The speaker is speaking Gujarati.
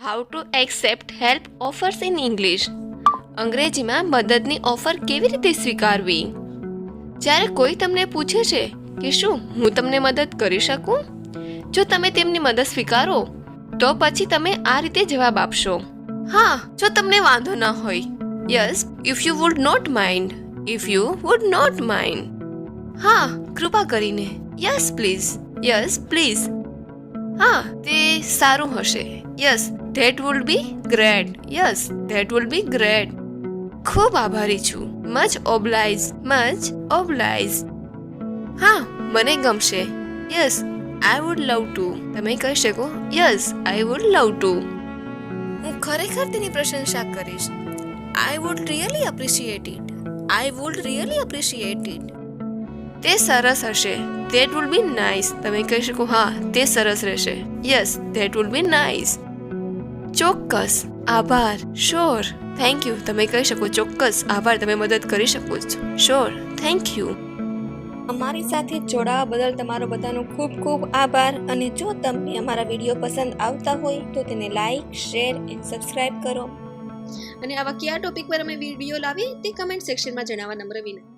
How to accept help offers in English. અંગ્રેજીમાં મદદની ઓફર કેવી રીતે સ્વીકારવી? જ્યારે કોઈ તમને પૂછે છે કે શું હું તમને મદદ કરી શકું, જો તમે તેમની મદદ સ્વીકારો તો પછી તમે આ રીતે જવાબ આપશો. હા, જો તમને વાંધો ન હોય. Yes, if you would not mind. If you would not mind. હા, કૃપા કરીને. Yes please. Yes please. હા, તે સારું હશે. Yes, that would be great. Yes, that would be great. ખૂબ આભારી છું. Much obliged. Much obliged. હા, મને ગમશે. Yes, I would love to. તમે કહી શકો yes, I would love to. હું ખરેખર તેની પ્રશંસા કરીશ. I would really appreciate it. I would really appreciate it. તે સરસ હશે. That would be nice. તમે કહી શકો હા, તે સરસ રહેશે. Yes, that would be nice. ચોક્કસ. આભાર. શ્યોર. Thank you. તમે કહી શકો ચોક્કસ. આભાર. તમે મદદ કરી શકો છો. શ્યોર. Thank you. અમારી સાથે જોડાવા બદલ તમારો બધાનો ખૂબ ખૂબ આભાર. અને જો તમને અમારા વિડીયો પસંદ આવતા હોય તો તેને લાઈક, શેર એન્ડ સબસ્ક્રાઇબ કરો. અને આવા કયા ટોપિક પર અમે વિડીયો લાવીએ તે કમેન્ટ સેક્શનમાં જણાવવા નમ્ર વિનંતી.